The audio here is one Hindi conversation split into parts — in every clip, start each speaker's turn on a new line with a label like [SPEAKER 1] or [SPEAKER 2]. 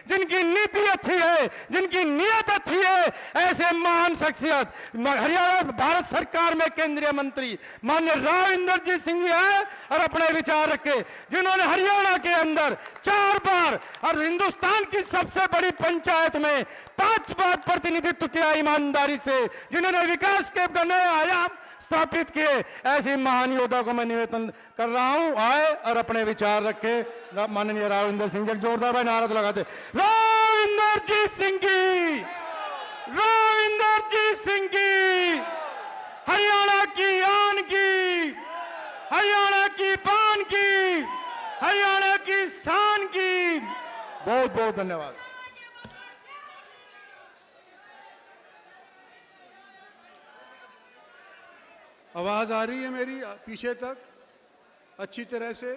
[SPEAKER 1] जिनकी नीति अच्छी है, जिनकी नीयत अच्छी है, ऐसे महान शख्सियत हरियाणा भारत सरकार में केंद्रीय मंत्री माननीय राव इंद्रजीत सिंह जी हैं और अपने विचार रखे, जिन्होंने हरियाणा के अंदर 4 बार और हिंदुस्तान की सबसे बड़ी पंचायत में 5 बार प्रतिनिधित्व किया ईमानदारी से, जिन्होंने विकास के नए आयाम स्थापित किए। ऐसी महान योद्धा को मैं निवेदन कर रहा हूं, आए और अपने विचार रखे। माननीय राविंदर सिंह जी जोरदार भाई नारा लगाते, राविंदरजीत सिंह की, राविंदरजीत सिंह की, हरियाणा की आन की, हरियाणा की बान की, हरियाणा की शान की। बहुत बहुत धन्यवाद।
[SPEAKER 2] आवाज आ रही है मेरी पीछे तक अच्छी तरह से?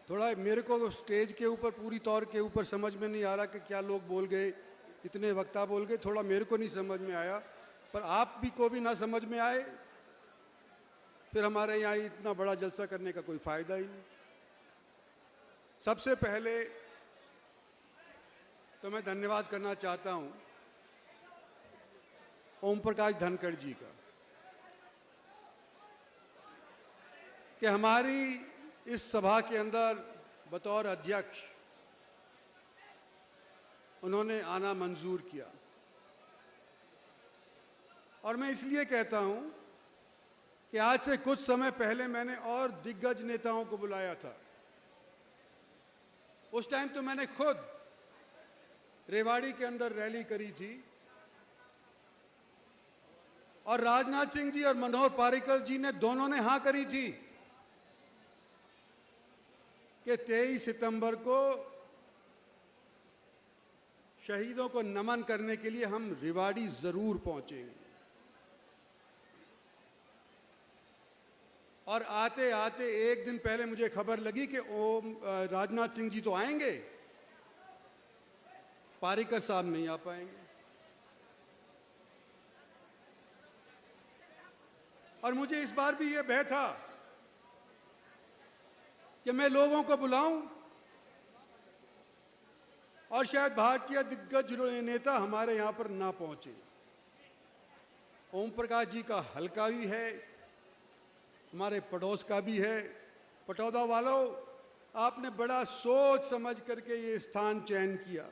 [SPEAKER 2] थोड़ा मेरे को स्टेज के ऊपर पूरी तौर के ऊपर समझ में नहीं आ रहा कि क्या लोग बोल गए, इतने वक्ता बोल गए, थोड़ा मेरे को नहीं समझ में आया। पर आप भी को भी ना समझ में आए फिर हमारे यहाँ इतना बड़ा जलसा करने का कोई फायदा ही नहीं। सबसे पहले तो मैं धन्यवाद करना चाहता हूँ ओम प्रकाश धनखड़ जी का कि हमारी इस सभा के अंदर बतौर अध्यक्ष उन्होंने आना मंजूर किया। और मैं इसलिए कहता हूं कि आज से कुछ समय पहले मैंने और दिग्गज नेताओं को बुलाया था। उस टाइम तो मैंने खुद रेवाड़ी के अंदर रैली करी थी और राजनाथ सिंह जी और मनोहर पार्रिकर जी ने दोनों ने हां करी थी कि 23 सितंबर को शहीदों को नमन करने के लिए हम रेवाड़ी जरूर पहुंचेंगे। और आते आते एक दिन पहले मुझे खबर लगी कि राजनाथ सिंह जी तो आएंगे, पार्रिकर साहब नहीं आ पाएंगे। और मुझे इस बार भी यह भय था कि मैं लोगों को बुलाऊं और शायद भारतीय दिग्गज नेता हमारे यहां पर ना पहुंचे। ओम प्रकाश जी का हल्का भी है, हमारे पड़ोस का भी है। पटौदा वालों, आपने बड़ा सोच समझ करके ये स्थान चयन किया।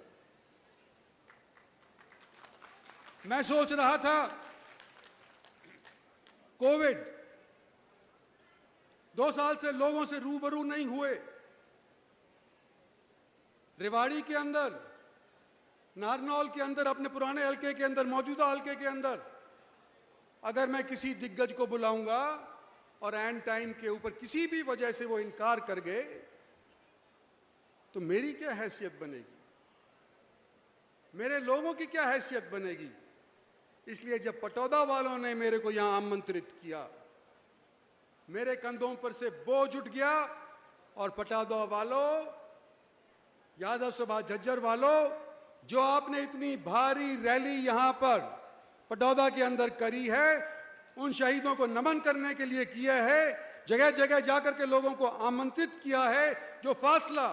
[SPEAKER 2] मैं सोच रहा था कोविड 2 साल से लोगों से रूबरू नहीं हुए। रेवाड़ी के अंदर, नारनौल के अंदर, अपने पुराने हलके के अंदर, मौजूदा हलके के अंदर अगर मैं किसी दिग्गज को बुलाऊंगा और एंड टाइम के ऊपर किसी भी वजह से वो इनकार कर गए तो मेरी क्या हैसियत बनेगी, मेरे लोगों की क्या हैसियत बनेगी। इसलिए जब पटौदा वालों ने मेरे को यहां आमंत्रित किया, मेरे कंधों पर से बोझ उठ गया। और पटौदा वालों, यादव सभा झज्जर वालों, जो आपने इतनी भारी रैली यहां पर पटौदा के अंदर करी है, उन शहीदों को नमन करने के लिए किया है, जगह जगह जाकर के लोगों को आमंत्रित किया है। जो फासला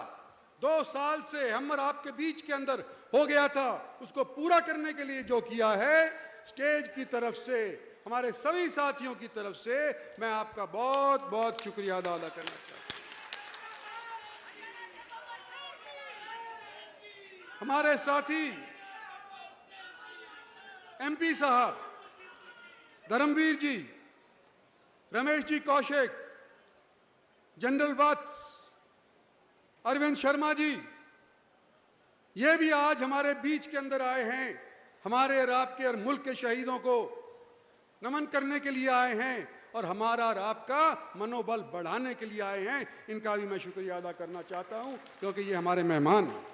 [SPEAKER 2] 2 साल से हम और आपके बीच के अंदर हो गया था, उसको पूरा करने के लिए जो किया है, स्टेज की तरफ से, हमारे सभी साथियों की तरफ से मैं आपका बहुत बहुत शुक्रिया अदा करना चाहता हूं। हमारे साथी एमपी साहब धर्मवीर जी, रमेश जी कौशिक, जनरल वत्स, अरविंद शर्मा जी, ये भी आज हमारे बीच के अंदर आए हैं। हमारे और आपके और मुल्क के शहीदों को नमन करने के लिए आए हैं और हमारा और आपका मनोबल बढ़ाने के लिए आए हैं। इनका भी मैं शुक्रिया अदा करना चाहता हूं क्योंकि ये हमारे मेहमान हैं।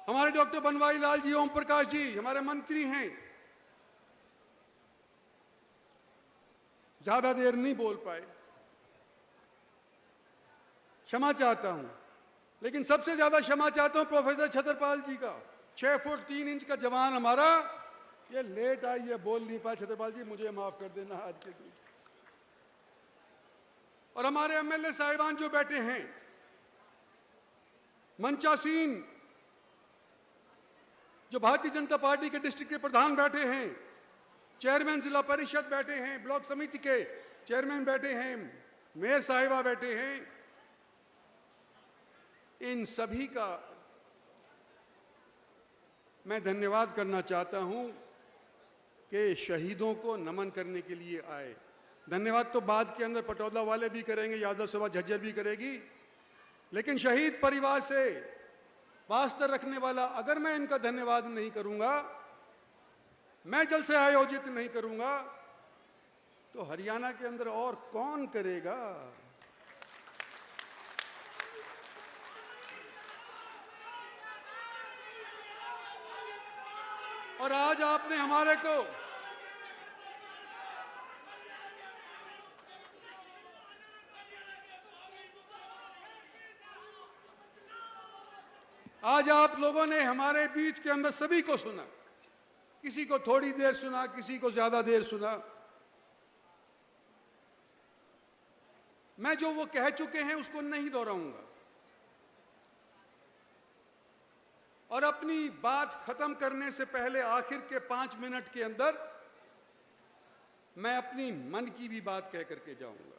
[SPEAKER 2] हमारे डॉक्टर बनवारी लाल जी, ओम प्रकाश जी हमारे मंत्री हैं। ज्यादा देर नहीं बोल पाए, क्षमा चाहता हूं। लेकिन सबसे ज्यादा क्षमा चाहता हूं प्रोफेसर छतरपाल जी का। 6 फुट 3 इंच का जवान हमारा, ये लेट आई, ये बोल नहीं पाया। छतरपाल जी मुझे माफ कर देना आज के दिन। और हमारे एमएलए साहिबान जो बैठे हैं, मंचासीन जो भारतीय जनता पार्टी के डिस्ट्रिक्ट के प्रधान बैठे हैं, चेयरमैन जिला परिषद बैठे हैं, ब्लॉक समिति के चेयरमैन बैठे हैं, मेयर साहिबा बैठे हैं, इन सभी का मैं धन्यवाद करना चाहता हूं कि शहीदों को नमन करने के लिए आए। धन्यवाद तो बाद के अंदर पटौदा वाले भी करेंगे, यादव सभा झज्जर भी करेगी, लेकिन शहीद परिवार से वास्ता रखने वाला अगर मैं इनका धन्यवाद नहीं करूंगा, मैं जलसे आयोजित नहीं करूंगा, तो हरियाणा के अंदर और कौन करेगा? और आज आपने हमारे को आज आप लोगों ने हमारे बीच के अंदर सभी को सुना, किसी को थोड़ी देर सुना, किसी को ज्यादा देर सुना। मैं जो वो कह चुके हैं उसको नहीं दोहराऊंगा और अपनी बात खत्म करने से पहले आखिर के 5 मिनट के अंदर मैं अपनी मन की भी बात कह करके जाऊंगा।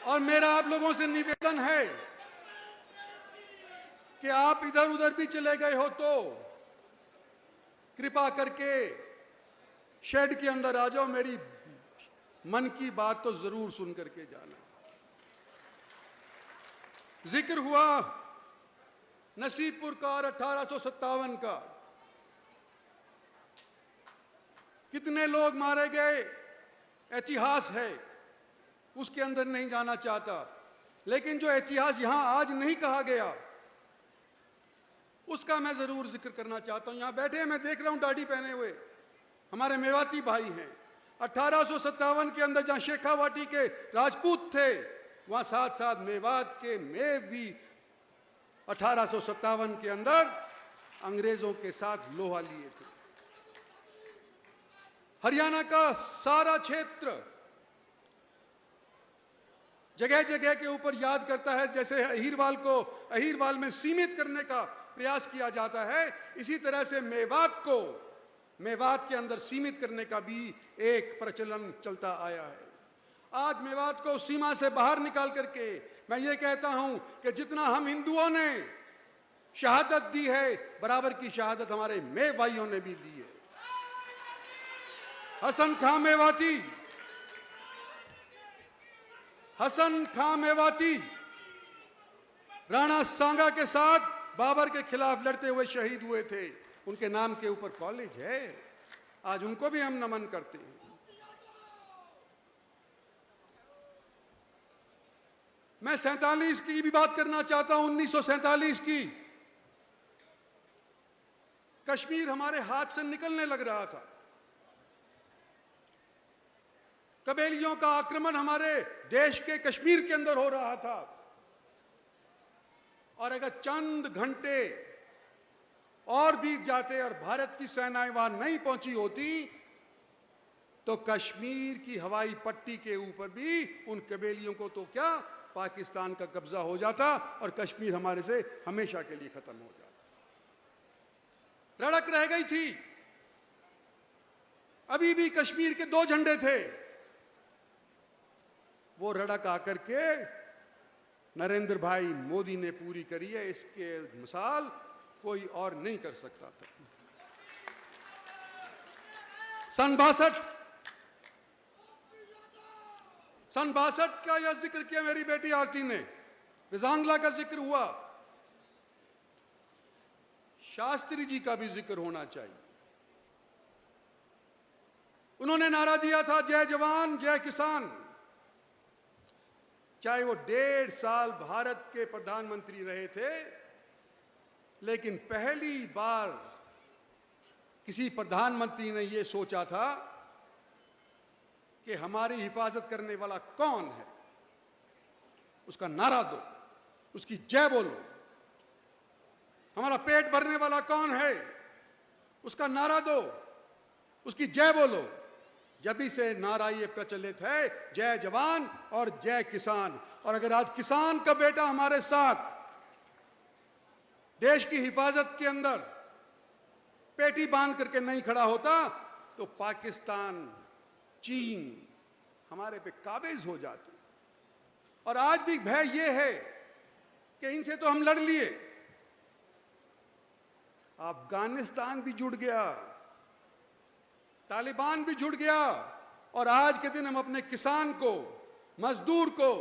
[SPEAKER 2] और मेरा आप लोगों से निवेदन है कि आप इधर उधर भी चले गए हो तो कृपा करके शेड के अंदर आ जाओ, मेरी मन की बात तो जरूर सुन करके जाना। जिक्र हुआ नसीबपुर का और 1857 का, कितने लोग मारे गए इतिहास है, उसके अंदर नहीं जाना चाहता, लेकिन जो इतिहास यहां आज नहीं कहा गया उसका मैं जरूर जिक्र करना चाहता हूं। यहां बैठे हैं, मैं देख रहा हूं दाढ़ी पहने हुए हमारे मेवाती भाई हैं। 1857 के अंदर जहां शेखावाटी के राजपूत थे, वहां साथ साथ मेवात के में भी 1857 के अंदर अंग्रेजों के साथ लोहा लिए थे। हरियाणा का सारा क्षेत्र जगह जगह के ऊपर याद करता है, जैसे अहीरवाल को अहीरवाल में सीमित करने का प्रयास किया जाता है, इसी तरह से मेवात को मेवात के अंदर सीमित करने का भी एक प्रचलन चलता आया है। आज मेवात को सीमा से बाहर निकाल करके मैं ये कहता हूं कि जितना हम हिंदुओं ने शहादत दी है, बराबर की शहादत हमारे मे भाइयों ने भी दी है। हसन खां मेवाती, हसन खां मेवाती राणा सांगा के साथ बाबर के खिलाफ लड़ते हुए शहीद हुए थे। उनके नाम के ऊपर कॉलेज है, आज उनको भी हम नमन करते हैं। मैं 47 की भी बात करना चाहता हूं, 1947 की। कश्मीर हमारे हाथ से निकलने लग रहा था, कबीलियों का आक्रमण हमारे देश के कश्मीर के अंदर हो रहा था, और अगर चंद घंटे और बीत जाते और भारत की सेनाएं वहां नहीं पहुंची होती तो कश्मीर की हवाई पट्टी के ऊपर भी उन कबीलियों को तो क्या पाकिस्तान का कब्जा हो जाता और कश्मीर हमारे से हमेशा के लिए खत्म हो जाता। रड़क रह गई थी। अभी भी कश्मीर के 2 झंडे थे, वो रड़क आकर के नरेंद्र भाई मोदी ने पूरी करी है। इसके मिसाल कोई और नहीं कर सकता था। सन 62 का यह जिक्र किया मेरी बेटी आरती ने, रिजांगला का जिक्र हुआ, शास्त्री जी का भी जिक्र होना चाहिए। उन्होंने नारा दिया था जय जवान जय किसान। चाहे वो 1.5 साल भारत के प्रधानमंत्री रहे थे, लेकिन पहली बार किसी प्रधानमंत्री ने यह सोचा था कि हमारी हिफाजत करने वाला कौन है, उसका नारा दो, उसकी जय बोलो। हमारा पेट भरने वाला कौन है, उसका नारा दो, उसकी जय बोलो। जब से नारा ये प्रचलित है, जय जवान और जय किसान। और अगर आज किसान का बेटा हमारे साथ देश की हिफाजत के अंदर पेटी बांध करके नहीं खड़ा होता तो पाकिस्तान, चीन हमारे पे काबिज हो जाते। और आज भी भय ये है कि इनसे तो हम लड़ लिए, अफगानिस्तान भी जुड़ गया, तालिबान भी जुड़ गया, और आज के दिन हम अपने किसान को, मजदूर को,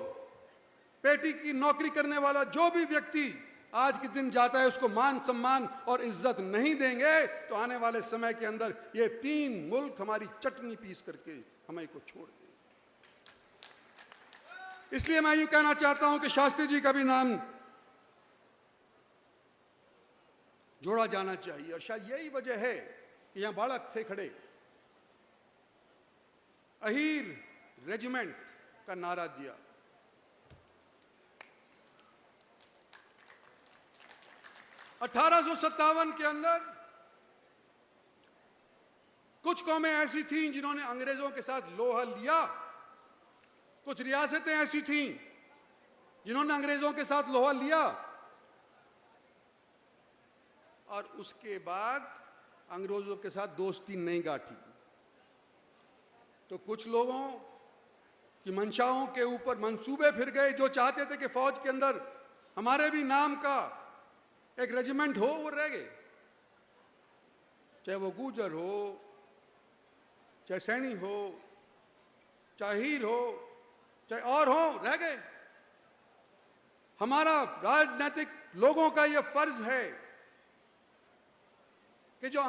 [SPEAKER 2] पेटी की नौकरी करने वाला जो भी व्यक्ति आज के दिन जाता है उसको मान सम्मान और इज्जत नहीं देंगे तो आने वाले समय के अंदर ये 3 मुल्क हमारी चटनी पीस करके हमें को छोड़ देंगे। इसलिए मैं यूं कहना चाहता हूं कि शास्त्री जी का भी नाम जोड़ा जाना चाहिए। और शायद यही वजह है कि यहां बालक थे खड़े, अहीर रेजिमेंट का नारा दिया। अठारह के अंदर कुछ कौमें ऐसी थीं जिन्होंने अंग्रेजों के साथ लोहा लिया, कुछ रियासतें ऐसी थीं जिन्होंने अंग्रेजों के साथ लोहा लिया और उसके बाद अंग्रेजों के साथ दोस्ती नहीं गाठी। तो कुछ लोगों की मंशाओं के ऊपर मंसूबे फिर गए, जो चाहते थे कि फौज के अंदर हमारे भी नाम का एक रेजिमेंट हो, वो रह गए। चाहे वो गुजर हो, चाहे सैनी हो, चाहे हीर हो, चाहे और हो, रह गए। हमारा राजनीतिक लोगों का यह फर्ज है कि जो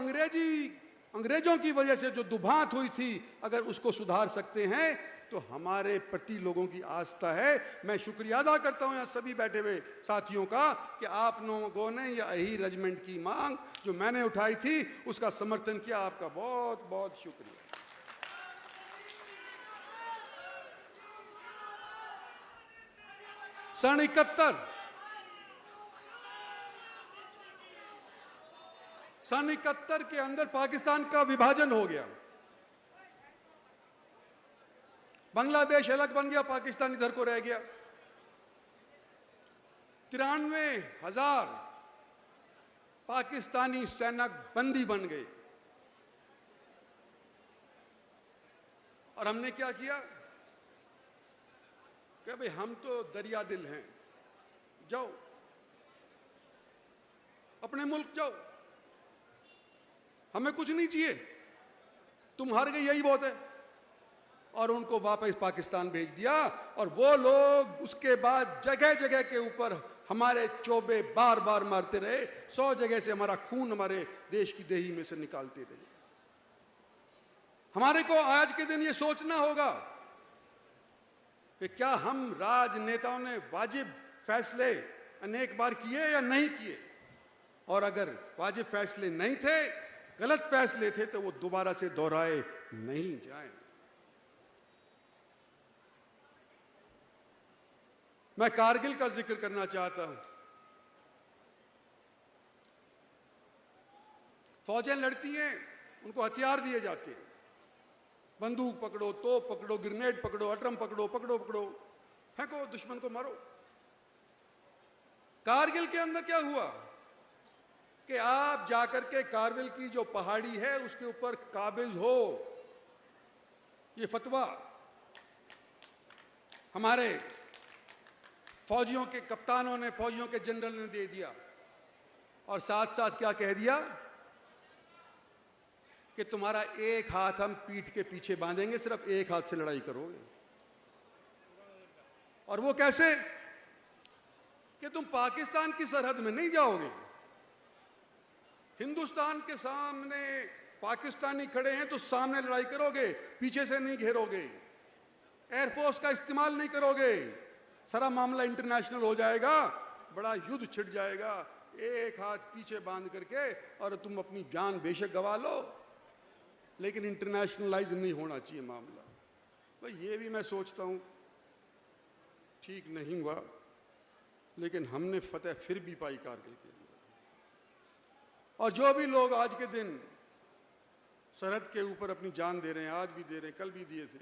[SPEAKER 2] अंग्रेजों की वजह से जो दुभांत हुई थी, अगर उसको सुधार सकते हैं तो हमारे प्रति लोगों की आस्था है। मैं शुक्रिया अदा करता हूं यहां सभी बैठे हुए साथियों का कि आप लोगों ने यह अहीर रेजिमेंट की मांग जो मैंने उठाई थी उसका समर्थन किया। आपका बहुत बहुत शुक्रिया। सन 71 के अंदर पाकिस्तान का विभाजन हो गया, बांग्लादेश अलग बन गया, पाकिस्तान इधर को रह गया। 93,000 पाकिस्तानी सैनिक बंदी बन गए। और हमने क्या किया कि भाई हम तो दरिया दिल हैं, जाओ अपने मुल्क जाओ, हमें कुछ नहीं चाहिए, तुम हार गए यही बहुत है। और उनको वापस पाकिस्तान भेज दिया। और वो लोग उसके बाद जगह जगह के ऊपर हमारे चोबे बार बार मारते रहे, 100 जगह से हमारा खून हमारे देश की देही में से निकालते रहे। हमारे को आज के दिन ये सोचना होगा कि क्या हम राजनेताओं ने वाजिब फैसले अनेक बार किए या नहीं किए, और अगर वाजिब फैसले नहीं थे, गलत फैसले थे, तो वो दोबारा से दोहराए नहीं जाएं। मैं कारगिल का जिक्र करना चाहता हूं। फौजें लड़ती हैं, उनको हथियार दिए जाते हैं, बंदूक पकड़ो, तोप पकड़ो, ग्रेनेड पकड़ो, अटरम पकड़ो, फेंको, दुश्मन को मारो। कारगिल के अंदर क्या हुआ कि आप जाकर के कारगिल की जो पहाड़ी है उसके ऊपर काबिज हो, ये फतवा हमारे फौजियों के कप्तानों ने, फौजियों के जनरल ने दे दिया। और साथ साथ क्या कह दिया कि तुम्हारा एक हाथ हम पीठ के पीछे बांधेंगे, सिर्फ एक हाथ से लड़ाई करोगे। और वो कैसे कि तुम पाकिस्तान की सरहद में नहीं जाओगे, हिंदुस्तान के सामने पाकिस्तानी खड़े हैं तो सामने लड़ाई करोगे, पीछे से नहीं घेरोगे, एयरफोर्स का इस्तेमाल नहीं करोगे, सारा मामला इंटरनेशनल हो जाएगा, बड़ा युद्ध छिड़ जाएगा। एक हाथ पीछे बांध करके और तुम अपनी जान बेशक गवा लो, लेकिन इंटरनेशनलाइज नहीं होना चाहिए मामला। भाई ये भी मैं सोचता हूं ठीक नहीं हुआ, लेकिन हमने फतेह फिर भी पाई कारगिल के अंदर। और जो भी लोग आज के दिन सरहद के ऊपर अपनी जान दे रहे हैं, आज भी दे रहे हैं, कल भी दिए थे,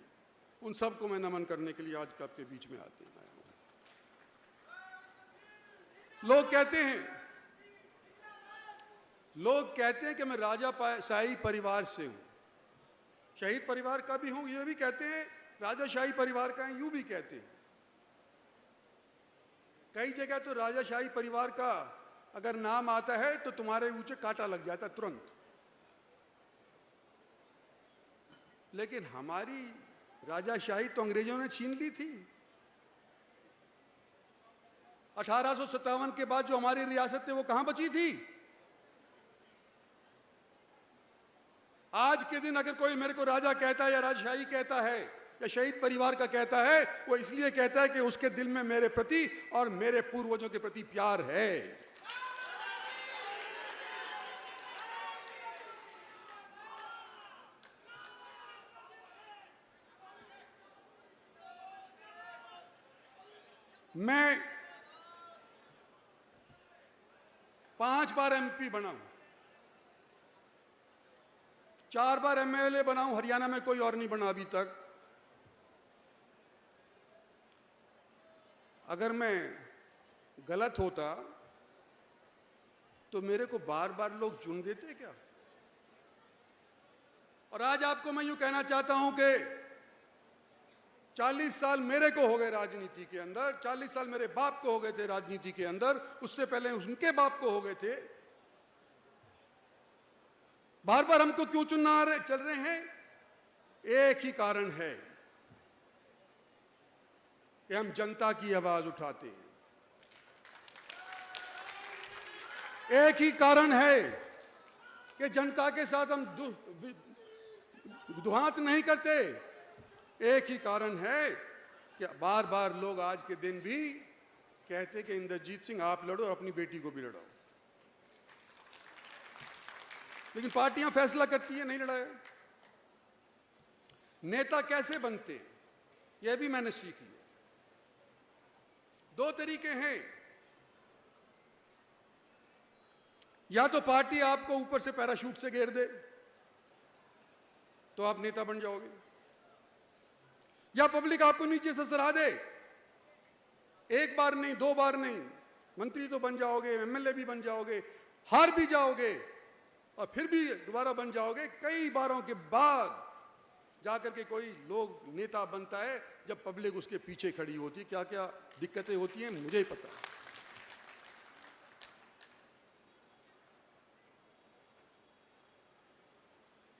[SPEAKER 2] उन सबको मैं नमन करने के लिए आज आपके बीच में आया हूं। लोग कहते हैं कि मैं राजा शाही परिवार से हूं, शहीद परिवार का भी हूं, ये भी कहते हैं, राजाशाही परिवार का है, यूं भी कहते हैं। कई जगह तो राजाशाही परिवार का अगर नाम आता है तो तुम्हारे ऊंचे कांटा लग जाता है तुरंत। लेकिन हमारी राजाशाही तो अंग्रेजों ने छीन ली थी। 1857 के बाद जो हमारी रियासत थी वो कहां बची थी? आज के दिन अगर कोई मेरे को राजा कहता है या राजशाही कहता है या शहीद परिवार का कहता है, वो इसलिए कहता है कि उसके दिल में मेरे प्रति और मेरे पूर्वजों के प्रति प्यार है। मैं 5 बार एमपी बना हूं, 4 बार एमएलए बना हूं, हरियाणा में कोई और नहीं बना अभी तक। अगर मैं गलत होता तो मेरे को बार बार लोग चुन देते क्या? और आज आपको मैं यूं कहना चाहता हूं कि 40 साल मेरे को हो गए राजनीति के अंदर, 40 साल मेरे बाप को हो गए थे राजनीति के अंदर, उससे पहले उनके बाप को हो गए थे। बार बार हमको क्यों चुनना चल रहे हैं? एक ही कारण है कि हम जनता की आवाज उठाते हैं। एक ही कारण है कि जनता के साथ हम दुहांत नहीं करते। एक ही कारण है कि बार बार लोग आज के दिन भी कहते कि इंद्रजीत सिंह आप लड़ो और अपनी बेटी को भी लड़ाओ, लेकिन पार्टियां फैसला करती है नहीं लड़ाया। नेता कैसे बनते यह भी मैंने सीख लिया। 2 तरीके हैं, या तो पार्टी आपको ऊपर से पैराशूट से घेर दे तो आप नेता बन जाओगे, या पब्लिक आपको नीचे से सराह दे। एक बार नहीं, 2 बार नहीं, मंत्री तो बन जाओगे, एमएलए भी बन जाओगे, हार भी जाओगे और फिर भी दोबारा बन जाओगे। कई बारों के बाद जाकर के कोई लोग नेता बनता है जब पब्लिक उसके पीछे खड़ी होती है। क्या क्या दिक्कतें होती हैं मुझे ही पता है।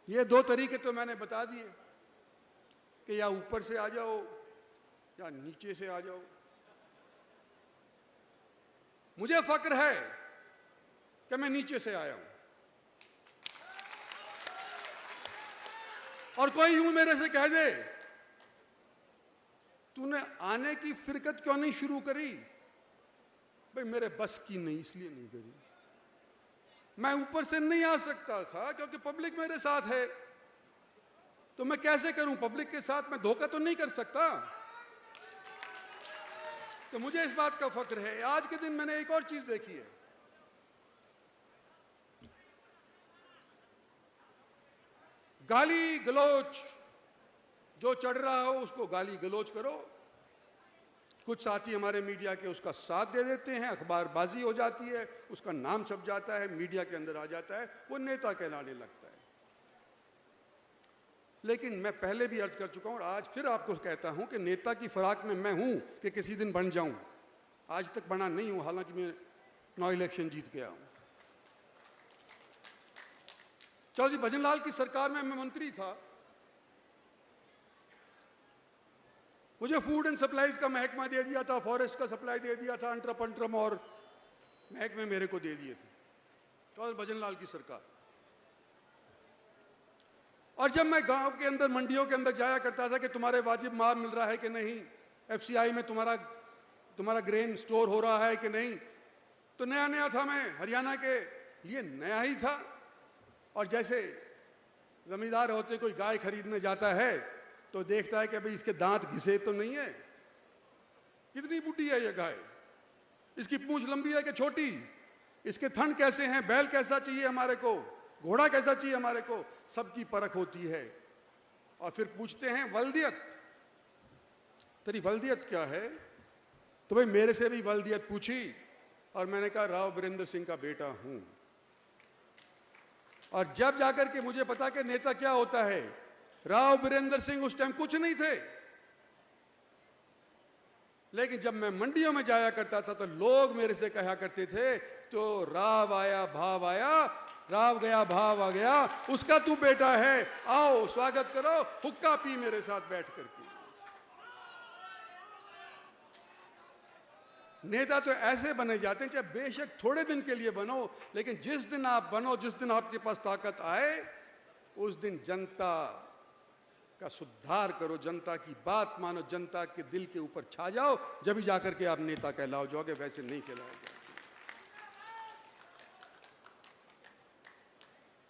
[SPEAKER 2] ये 2 तरीके तो मैंने बता दिए कि या ऊपर से आ जाओ या नीचे से आ जाओ। मुझे फक्र है कि मैं नीचे से आया हूं, और कोई यूं मेरे से कह दे तूने आने की फिरकत क्यों नहीं शुरू करी? भाई मेरे बस की नहीं, इसलिए नहीं करी। मैं ऊपर से नहीं आ सकता था क्योंकि पब्लिक मेरे साथ है, तो मैं कैसे करूं? पब्लिक के साथ मैं धोखा तो नहीं कर सकता। तो मुझे इस बात का फक्र है। आज के दिन मैंने एक और चीज देखी है, गाली गलोच जो चढ़ रहा हो उसको गाली गलोच करो। कुछ साथी हमारे मीडिया के उसका साथ दे देते हैं, अखबारबाजी हो जाती है, उसका नाम छप जाता है, मीडिया के अंदर आ जाता है, वो नेता कहलाने लगता है। लेकिन मैं पहले भी अर्ज कर चुका हूं और आज फिर आपको कहता हूं कि नेता की फराक में मैं हूं कि किसी दिन बन जाऊं। आज तक बना नहीं हूं, हालांकि मैं 9 इलेक्शन जीत गया हूं। चौधरी भजनलाल की सरकार में मैं मंत्री था, मुझे फूड एंड सप्लाईज का महकमा दे दिया था, फॉरेस्ट का सप्लाई दे दिया था, अंटरपंटरम और महकमे मेरे को दे दिए थे, चौधरी भजनलाल की सरकार। और जब मैं गांव के अंदर मंडियों के अंदर जाया करता था कि तुम्हारे वाजिब माल मिल रहा है कि नहीं, एफसीआई में तुम्हारा ग्रेन स्टोर हो रहा है कि नहीं, तो नया नया था, मैं हरियाणा के लिए नया ही था। और जैसे जमींदार होते कोई गाय खरीदने जाता है तो देखता है कि भाई इसके दांत घिसे तो नहीं है, कितनी बुढ़ी है ये गाय, इसकी पूंछ लंबी है कि छोटी, इसके थन कैसे हैं, बैल कैसा चाहिए हमारे को, घोड़ा कैसा चाहिए हमारे को, सबकी परख होती है। और फिर पूछते हैं वल्दियत, तेरी वल्दियत क्या है? तो भाई मेरे से भी वल्दियत पूछी और मैंने कहा राव वीरेंद्र सिंह का बेटा हूं। और जब जाकर के मुझे पता कि नेता क्या होता है, राव वीरेंद्र सिंह उस टाइम कुछ नहीं थे, लेकिन जब मैं मंडियों में जाया करता था तो लोग मेरे से कहा करते थे, तो राव आया भाव आया, राव गया भाव आ गया, उसका तू बेटा है, आओ स्वागत करो, हुक्का पी मेरे साथ बैठ करके। नेता तो ऐसे बने जाते हैं, चाहे बेशक थोड़े दिन के लिए बनो, लेकिन जिस दिन आप बनो, जिस दिन आपके पास ताकत आए, उस दिन जनता का सुधार करो, जनता की बात मानो, जनता के दिल के ऊपर छा जाओ, जब भी जाकर के आप नेता कहलाओ जाओगे, वैसे नहीं कहलाओ जाओगे।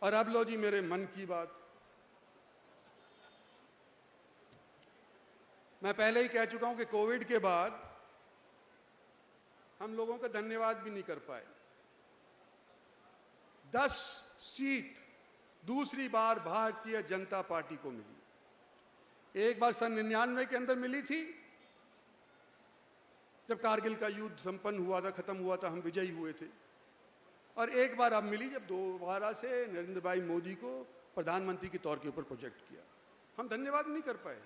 [SPEAKER 2] और अब लो जी मेरे मन की बात। मैं पहले ही कह चुका हूं कि कोविड के बाद हम लोगों का धन्यवाद भी नहीं कर पाए। 10 सीट दूसरी बार भारतीय जनता पार्टी को मिली। एक बार सन 99 के अंदर मिली थी, जब कारगिल का युद्ध संपन्न हुआ था, खत्म हुआ था, हम विजयी हुए थे। और एक बार अब मिली जब दोबारा से नरेंद्र भाई मोदी को प्रधानमंत्री के तौर के ऊपर प्रोजेक्ट किया। हम धन्यवाद नहीं कर पाए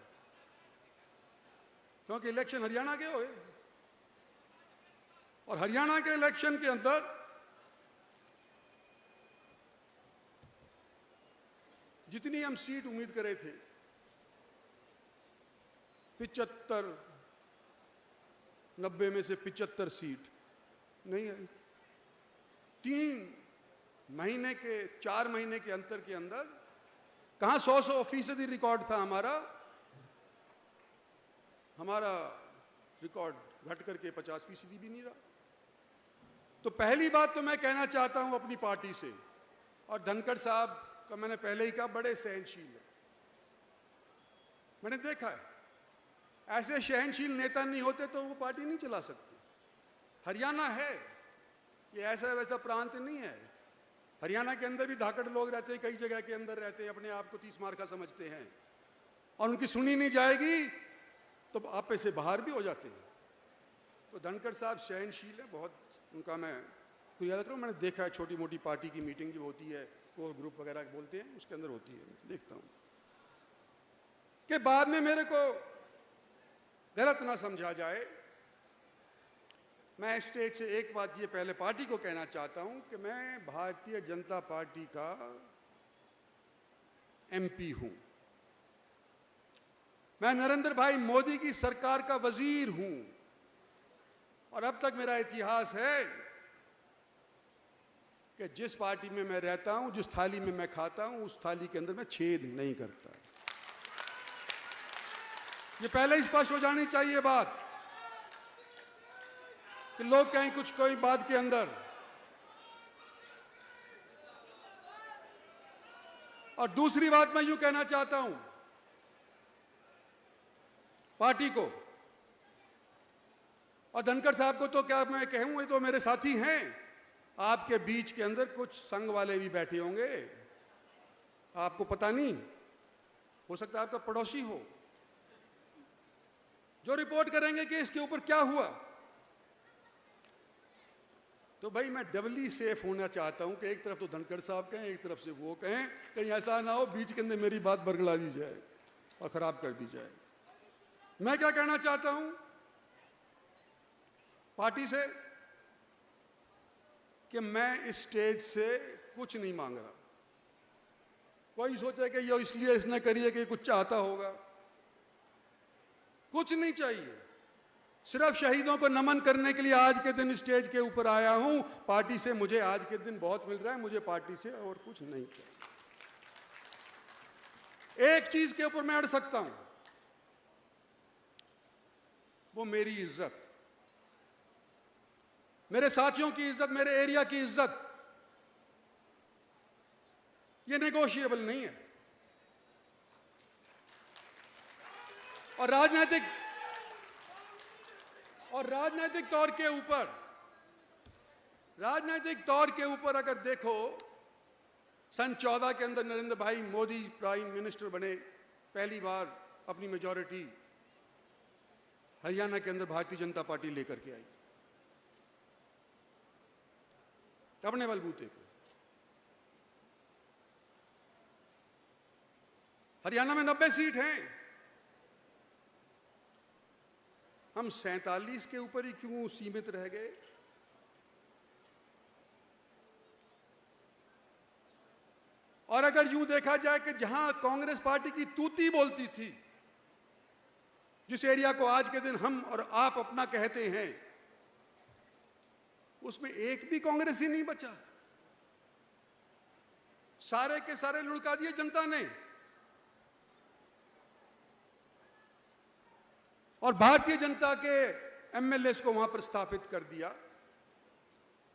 [SPEAKER 2] क्योंकि इलेक्शन हरियाणा के हुए, और हरियाणा के इलेक्शन के अंदर जितनी हम सीट उम्मीद करे थे, 75, 90 में से 75 सीट नहीं आई। 4 महीने के अंतर के अंदर कहां 100% रिकॉर्ड था हमारा रिकॉर्ड घट करके 50% भी नहीं रहा। तो पहली बात तो मैं कहना चाहता हूं अपनी पार्टी से, और धनखड़ साहब का मैंने पहले ही कहा, बड़े सहनशील है। मैंने देखा है, ऐसे सहनशील नेता नहीं होते तो वो पार्टी नहीं चला सकते। हरियाणा है, ये ऐसा वैसा प्रांत नहीं है। हरियाणा के अंदर भी धाकड़ लोग रहते हैं, कई जगह के अंदर रहते हैं, अपने आप को 30 मार का समझते हैं, और उनकी सुनी नहीं जाएगी तो आपे से बाहर भी हो जाते हैं। तो धनखड़ साहब सहनशील है बहुत, उनका मैं शुक्रिया अदा करूँ। मैंने देखा है छोटी मोटी पार्टी की मीटिंग जो होती है, कोर ग्रुप वगैरह बोलते हैं, उसके अंदर होती है, देखता हूँ कि बाद में मेरे को गलत ना समझा जाए। मैं स्टेज से एक बात ये पहले पार्टी को कहना चाहता हूं कि मैं भारतीय जनता पार्टी का एमपी हूं, मैं नरेंद्र भाई मोदी की सरकार का वजीर हूं, और अब तक मेरा इतिहास है कि जिस पार्टी में मैं रहता हूं, जिस थाली में मैं खाता हूं, उस थाली के अंदर मैं छेद नहीं करता। ये पहले ही स्पष्ट हो जानी चाहिए बात, कि लोग कहें कुछ कोई बात के अंदर। और दूसरी बात मैं यूं कहना चाहता हूं पार्टी को, और धनखड़ साहब को तो क्या मैं कहूं, ये तो मेरे साथी हैं। आपके बीच के अंदर कुछ संघ वाले भी बैठे होंगे, आपको पता नहीं, हो सकता है आपका पड़ोसी हो, जो रिपोर्ट करेंगे कि इसके ऊपर क्या हुआ। तो भाई मैं डबली सेफ होना चाहता हूं कि एक तरफ तो धनखड़ साहब कहें, एक तरफ से वो कहें, कहीं ऐसा ना हो बीच के अंदर मेरी बात बरगला दी जाए और खराब कर दी जाए। मैं क्या कहना चाहता हूं पार्टी से कि मैं इस स्टेज से कुछ नहीं मांग रहा। कोई सोचे कि ये इसलिए इसने करी है कि कुछ चाहता होगा, कुछ नहीं चाहिए। सिर्फ शहीदों को नमन करने के लिए आज के दिन स्टेज के ऊपर आया हूं। पार्टी से मुझे आज के दिन बहुत मिल रहा है, मुझे पार्टी से और कुछ नहीं चाहिए। एक चीज के ऊपर मैं अड़ सकता हूं, वो मेरी इज्जत, मेरे साथियों की इज्जत, मेरे एरिया की इज्जत। ये नेगोशिएबल नहीं है। और राजनीतिक तौर के ऊपर अगर देखो सन 14 के अंदर नरेंद्र भाई मोदी प्राइम मिनिस्टर बने, पहली बार अपनी मेजॉरिटी हरियाणा के अंदर भारतीय जनता पार्टी लेकर के आई अपने बलबूते पे। हरियाणा में 90 सीट हैं, हम 47 के ऊपर ही क्यों सीमित रह गए? और अगर यूं देखा जाए कि जहां कांग्रेस पार्टी की तूती बोलती थी, जिस एरिया को आज के दिन हम और आप अपना कहते हैं, उसमें एक भी कांग्रेसी नहीं बचा, सारे के सारे लुढ़का दिए जनता ने। और भारतीय जनता के एमएलए को वहां पर स्थापित कर दिया।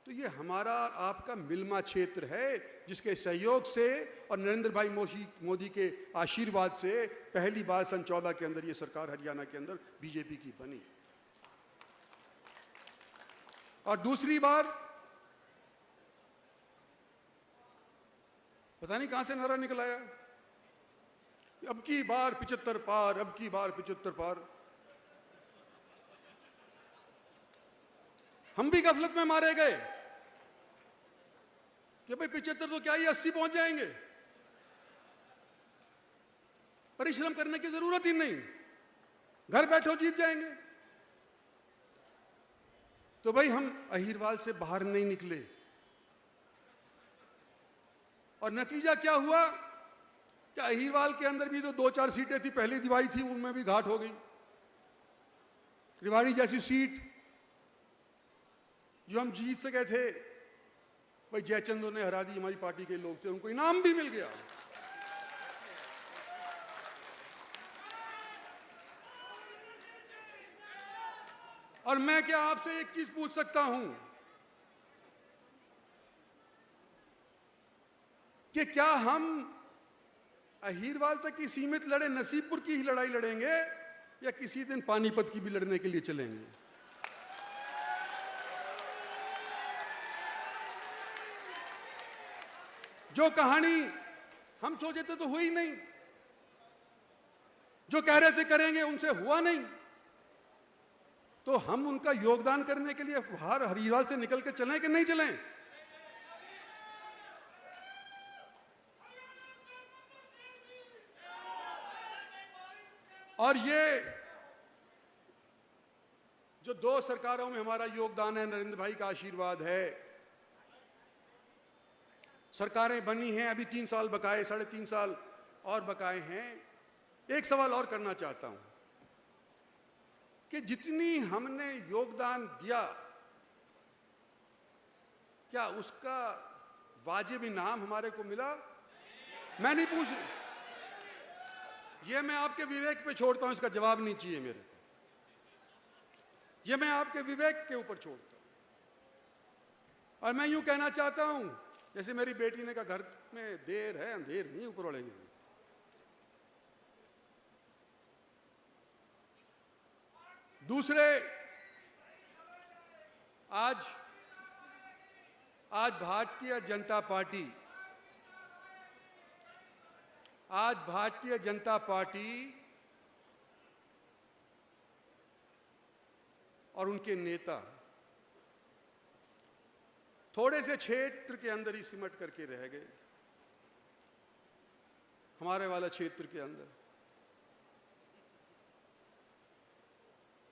[SPEAKER 2] तो ये हमारा आपका मिलमा क्षेत्र है, जिसके सहयोग से और नरेंद्र भाई मोदी के आशीर्वाद से पहली बार सन 14 के अंदर ये सरकार हरियाणा के अंदर बीजेपी की बनी। और दूसरी बार पता नहीं कहां से नारा निकल आया, अब की बार 75 पार, अब की बार 75 पार। हम भी गफलत में मारे गए कि भाई 75 तो क्या ही 80 पहुंच जाएंगे, परिश्रम करने की जरूरत ही नहीं, घर बैठो जीत जाएंगे। तो भाई हम अहीरवाल से बाहर नहीं निकले, और नतीजा क्या हुआ कि अहीरवाल के अंदर भी जो 2-4 सीटें थी पहली दिवाई थी, उनमें भी घाट हो गई। रेवाड़ी जैसी सीट जो हम जीत सके थे, भाई जयचंद ने हरा दी, हमारी पार्टी के लोग थे, उनको इनाम भी मिल गया। और मैं क्या आपसे एक चीज पूछ सकता हूं कि क्या हम अहीरवाल तक की सीमित लड़े, नसीबपुर की ही लड़ाई लड़ेंगे, या किसी दिन पानीपत की भी लड़ने के लिए चलेंगे? जो कहानी हम सोचे थे तो हुई नहीं, जो कह रहे थे करेंगे उनसे हुआ नहीं, तो हम उनका योगदान करने के लिए बाहर हरियाणा से निकल के चलें कि नहीं चलें? और ये जो 2 सरकारों में हमारा योगदान है, नरेंद्र भाई का आशीर्वाद है, सरकारें बनी हैं, अभी 3 साल बकाए, 3.5 साल और बकाए हैं। एक सवाल और करना चाहता हूं कि जितनी हमने योगदान दिया, क्या उसका वाजिब इनाम हमारे को मिला? मैं नहीं पूछ, ये मैं आपके विवेक पे छोड़ता हूं, इसका जवाब नहीं चाहिए मेरे को, ये मैं आपके विवेक के ऊपर छोड़ता हूं। और मैं यूं कहना चाहता हूं, जैसे मेरी बेटी ने कहा, घर में देर है अंधेर नहीं, ऊपर वाले नहीं। दूसरे, आज भारतीय जनता पार्टी और उनके नेता थोड़े से क्षेत्र के अंदर ही सिमट करके रह गए, हमारे वाला क्षेत्र के अंदर।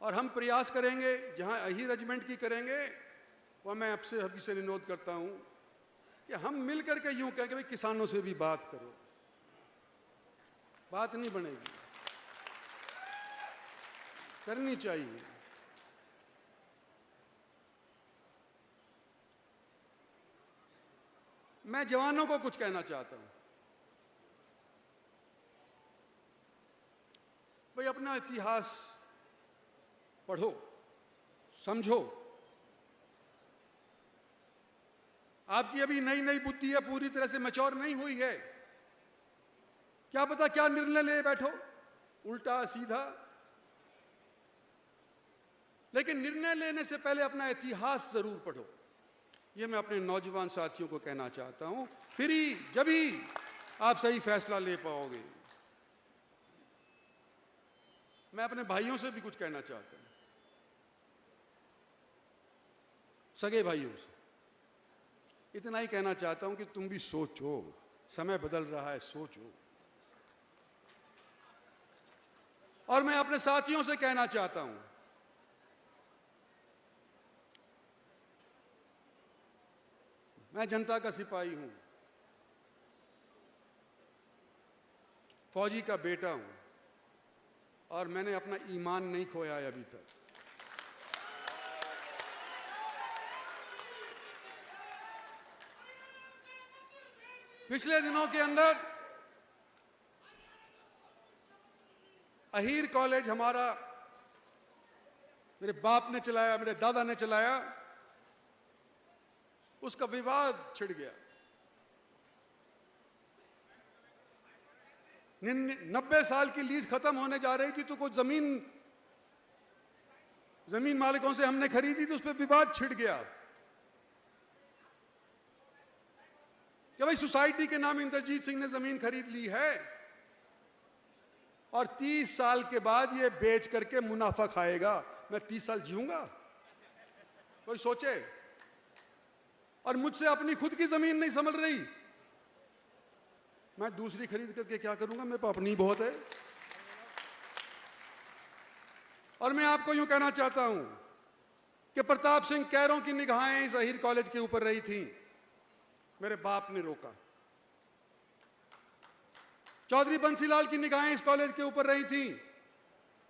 [SPEAKER 2] और हम प्रयास करेंगे, जहां अही रेजिमेंट की करेंगे, वह मैं आपसे अभी से अनुरोध करता हूं कि हम मिल करके यूं कहें कि भाई किसानों से भी बात करो। बात नहीं बनेगी, करनी चाहिए। मैं जवानों को कुछ कहना चाहता हूं, भाई अपना इतिहास पढ़ो, समझो। आपकी अभी नई नई बुद्धि है, पूरी तरह से मैच्योर नहीं हुई है, क्या पता क्या निर्णय ले बैठो, उल्टा सीधा। लेकिन निर्णय लेने से पहले अपना इतिहास जरूर पढ़ो। ये मैं अपने नौजवान साथियों को कहना चाहता हूं, फिर ही जब ही आप सही फैसला ले पाओगे। मैं अपने भाइयों से भी कुछ कहना चाहता हूं, सगे भाइयों से इतना ही कहना चाहता हूं कि तुम भी सोचो, समय बदल रहा है, सोचो। और मैं अपने साथियों से कहना चाहता हूं, मैं जनता का सिपाही हूं, फौजी का बेटा हूं, और मैंने अपना ईमान नहीं खोया है अभी तक। पिछले दिनों के अंदर अहीर कॉलेज हमारा, मेरे बाप ने चलाया, मेरे दादा ने चलाया, उसका विवाद छिड़ गया। 90 साल की लीज खत्म होने जा रही थी तो कुछ जमीन मालिकों से हमने खरीदी थी, उस पर विवाद छिड़ गया कि भाई सोसाइटी के नाम इंद्रजीत सिंह ने जमीन खरीद ली है और 30 साल के बाद ये बेच करके मुनाफा खाएगा। मैं 30 साल जीऊंगा? कोई सोचे। और मुझसे अपनी खुद की जमीन नहीं संभल रही, मैं दूसरी खरीद करके क्या करूंगा? मेरे पास अपनी बहुत है। और मैं आपको यूं कहना चाहता हूं कि प्रताप सिंह कैरों की निगाहें इस अहीर कॉलेज के ऊपर रही थी, मेरे बाप ने रोका। चौधरी बंसीलाल की निगाहें इस कॉलेज के ऊपर रही थी,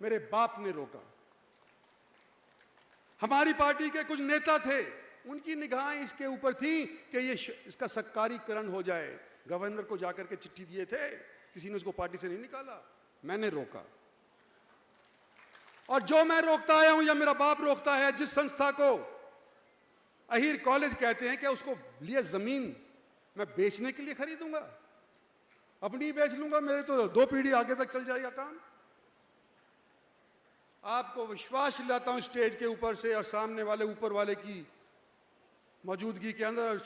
[SPEAKER 2] मेरे बाप ने रोका। हमारी पार्टी के कुछ नेता थे, उनकी निगाहें इसके ऊपर थी कि ये इसका सरकारीकरण हो जाए। गवर्नर को जाकर के चिट्ठी दिए थे, किसी ने उसको पार्टी से नहीं निकाला, मैंने रोका। और जो मैं रोकता आया हूं या मेरा बाप रोकता है, जिस संस्था को अहीर कॉलेज कहते हैं, क्या उसको लिए जमीन मैं बेचने के लिए खरीदूंगा? अपनी बेच लूंगा, मेरे तो 2 पीढ़ी आगे तक चल जाएगा काम। आपको विश्वास दिलाता हूं स्टेज के ऊपर से और सामने वाले ऊपर वाले की मौजूदगी के अंदर,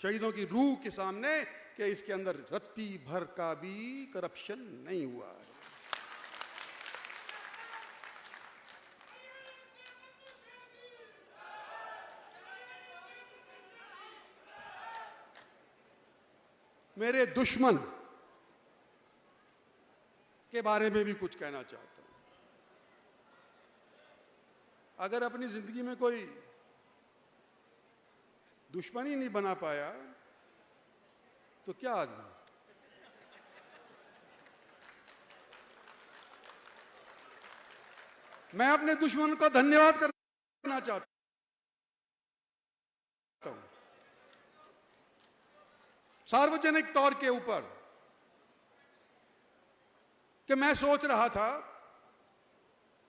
[SPEAKER 2] शहीदों की रूह के सामने, कि इसके अंदर रत्ती भर का भी करप्शन नहीं हुआ है। मेरे दुश्मन के बारे में भी कुछ कहना चाहता हूं। अगर अपनी जिंदगी में कोई दुश्मन ही नहीं बना पाया तो क्या आदमी। मैं अपने दुश्मन को धन्यवाद करना चाहता हूं, सार्वजनिक तौर के ऊपर, कि मैं सोच रहा था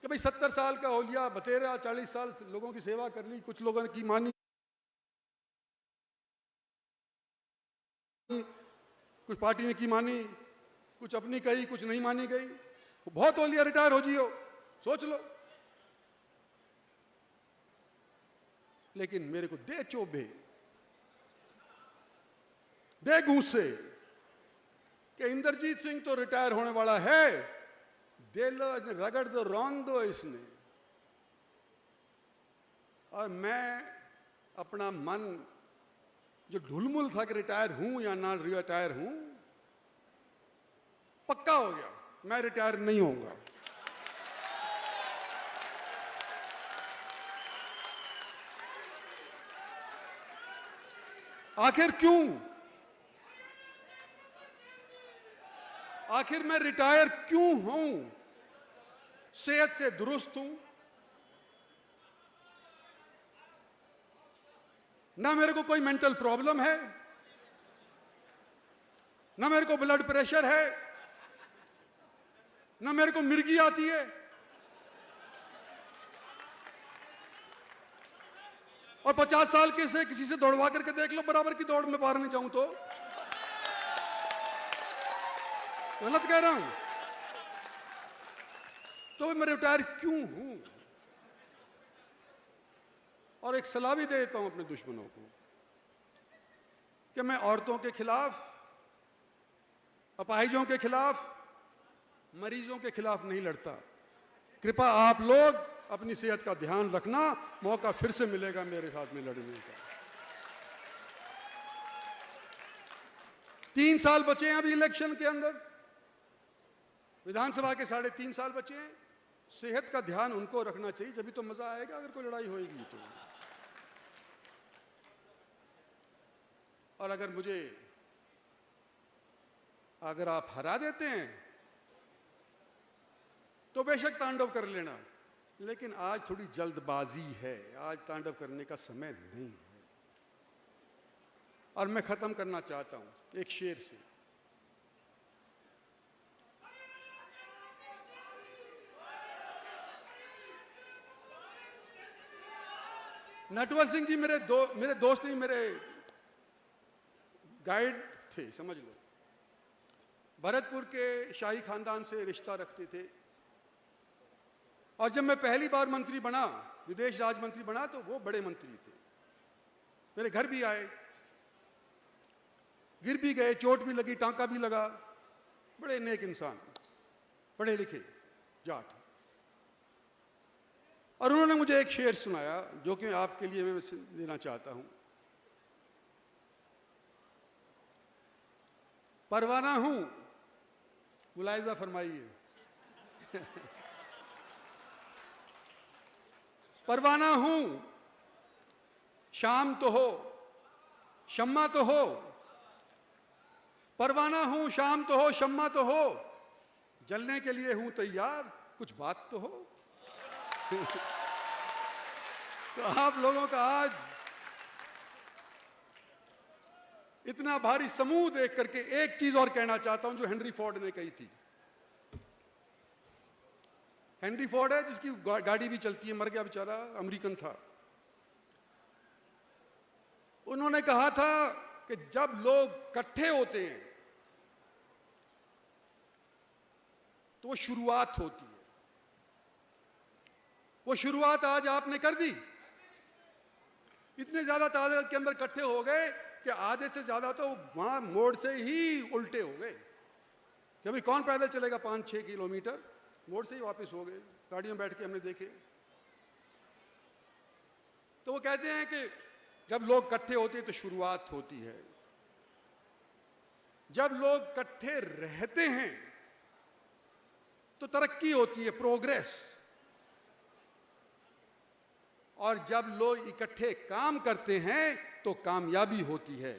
[SPEAKER 2] कि भाई 70 साल का हो लिया, बतेरा 40 साल लोगों की सेवा कर ली, कुछ लोगों की मानी, कुछ पार्टी ने की मानी, कुछ अपनी कही, कुछ नहीं मानी गई। बहुत हो लिया, रिटायर हो जियो, सोच लो। लेकिन मेरे को दे चोभे, दे घूंसे कि इंद्रजीत सिंह तो रिटायर होने वाला है, दे लो, रगड़ दो, रौन दो इसने। और मैं अपना मन जो ढुलमुल था कि रिटायर हूं या ना रिटायर हूं, पक्का हो गया, मैं रिटायर नहीं होऊंगा। आखिर क्यों? आखिर मैं रिटायर क्यों हूं? सेहत से दुरुस्त हूं, ना मेरे को कोई मेंटल प्रॉब्लम है, ना मेरे को ब्लड प्रेशर है, ना मेरे को मिर्गी आती है। और 50 साल के से किसी से दौड़वा करके देख लो, बराबर की दौड़ में बाहर नहीं जाऊं तो गलत कह रहा हूं? तो मैं रिटायर क्यों हूं? और एक सलाह भी देता हूं अपने दुश्मनों को कि मैं औरतों के खिलाफ, अपाहिजों के खिलाफ, मरीजों के खिलाफ नहीं लड़ता। कृपया आप लोग अपनी सेहत का ध्यान रखना, मौका फिर से मिलेगा मेरे साथ में लड़ने का। 3 साल बचे हैं अभी इलेक्शन के अंदर, विधानसभा के 3.5 साल बचे हैं। सेहत का ध्यान उनको रखना चाहिए, जब भी तो मजा आएगा अगर कोई लड़ाई होगी तो। और अगर आप हरा देते हैं तो बेशक तांडव कर लेना, लेकिन आज थोड़ी जल्दबाजी है, आज तांडव करने का समय नहीं है। और मैं खत्म करना चाहता हूं एक शेर से। नटवर सिंह जी मेरे दोस्त नहीं, मेरे गाइड थे, समझ लो। भरतपुर के शाही खानदान से रिश्ता रखते थे। और जब मैं पहली बार मंत्री बना, विदेश राज्य मंत्री बना, तो वो बड़े मंत्री थे। मेरे घर भी आए, गिर भी गए, चोट भी लगी, टांका भी लगा। बड़े नेक इंसान, पढ़े लिखे जाट। और उन्होंने मुझे एक शेर सुनाया जो कि आपके लिए मैं देना चाहता हूं। परवाना हूं, मुलाहिजा फरमाइए। परवाना हूं, शाम तो हो, शम्मा तो हो। परवाना हूं, शाम तो हो, शम्मा तो हो। जलने के लिए हूं तैयार, कुछ बात तो हो। तो आप लोगों का आज इतना भारी समूह देख करके एक चीज और कहना चाहता हूं जो हेनरी फोर्ड ने कही थी। हेनरी फोर्ड है जिसकी गाड़ी भी चलती है, मर गया बेचारा, अमेरिकन था। उन्होंने कहा था कि जब लोग इकट्ठे होते हैं तो वो शुरुआत होती है। वो शुरुआत आज आपने कर दी। इतने ज्यादा तादाद के अंदर इकट्ठे हो गए कि आधे से ज्यादा तो वहां मोड़ से ही उल्टे हो गए कि अभी कौन पैदल चलेगा 5-6 किलोमीटर। मोड़ से ही वापस हो गए, गाड़ियों में बैठ के हमने देखे। तो वो कहते हैं कि जब लोग इकट्ठे होते हैं तो शुरुआत होती है, जब लोग इकट्ठे रहते हैं तो तरक्की होती है, प्रोग्रेस। और जब लोग इकट्ठे काम करते हैं तो कामयाबी होती है।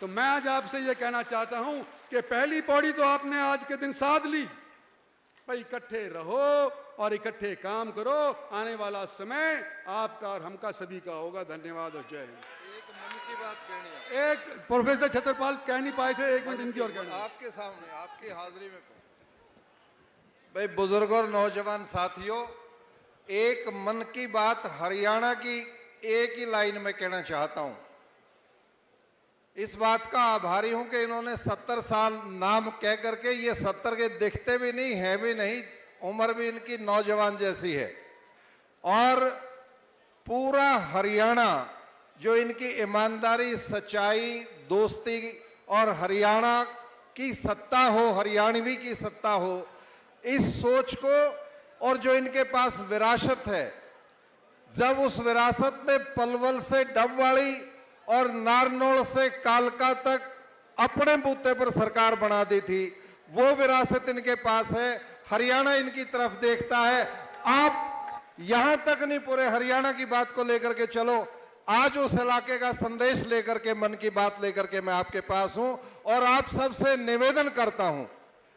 [SPEAKER 2] तो मैं आज आपसे यह कहना चाहता हूं कि पहली पौड़ी तो आपने आज के दिन साध ली, भाई इकट्ठे रहो और इकट्ठे काम करो। आने वाला समय आपका और हमका सभी का होगा। धन्यवाद और जय हिंद।
[SPEAKER 3] एक मन की बात कहनी है।
[SPEAKER 2] एक प्रोफेसर छतरपाल कह नहीं पाए थे, 1 मिनट इनकी और कहना
[SPEAKER 3] आपके सामने, आपकी हाजिरी में। भाई बुजुर्ग और नौजवान साथियों, एक मन की बात हरियाणा की एक ही लाइन में कहना चाहता हूं। इस बात का आभारी हूं कि इन्होंने 70 साल नाम कह करके, ये 70 के दिखते भी नहीं, है भी नहीं, उम्र भी इनकी नौजवान जैसी है। और पूरा हरियाणा जो इनकी ईमानदारी, सच्चाई, दोस्ती और हरियाणा की सत्ता हो, हरियाणवी की सत्ता हो, इस सोच को और जो इनके पास विरासत है, जब उस विरासत ने पलवल से डबवाड़ी और नारनौल से कालका तक अपने बूते पर सरकार बना दी थी, वो विरासत इनके पास है। हरियाणा इनकी तरफ देखता है। आप यहां तक नहीं, पूरे हरियाणा की बात को लेकर के चलो। आज उस इलाके का संदेश लेकर के, मन की बात लेकर के मैं आपके पास हूं। और आप सबसे निवेदन करता हूं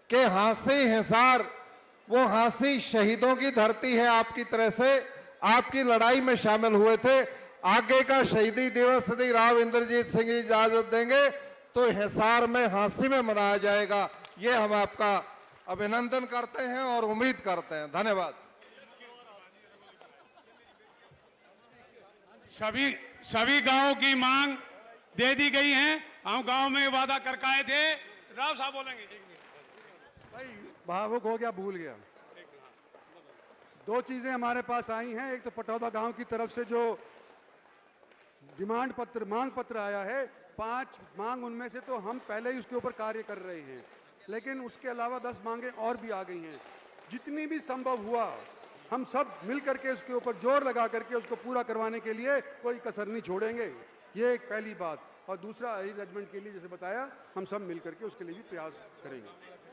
[SPEAKER 3] कि हांसी हिसार, वो हांसी शहीदों की धरती है। आपकी तरह से आपकी लड़ाई में शामिल हुए थे। आगे का शहीदी दिवस यदि राव इंद्रजीत सिंह जी इजाजत देंगे तो हिसार में हांसी में मनाया जाएगा। ये हम आपका अभिनंदन करते हैं और उम्मीद करते हैं। धन्यवाद।
[SPEAKER 4] सभी गांवों की मांग दे दी गई है। हम गांव में वादा करके आए थे। राव साहब बोलेंगे।
[SPEAKER 2] भाई भावुक हो गया, भूल गया। 2 चीजें हमारे पास आई हैं। एक तो पटौदा गांव की तरफ से जो डिमांड पत्र, मांग पत्र आया है, 5 मांग उनमें से तो हम पहले ही उसके ऊपर कार्य कर रहे हैं, लेकिन उसके अलावा 10 मांगें और भी आ गई हैं। जितनी भी संभव हुआ हम सब मिल करके उसके ऊपर जोर लगा करके उसको पूरा करवाने के लिए कोई कसर नहीं छोड़ेंगे। ये एक पहली बात। और दूसरा, जजमेंट के लिए जैसे बताया, हम सब मिल करके उसके लिए भी प्रयास करेंगे।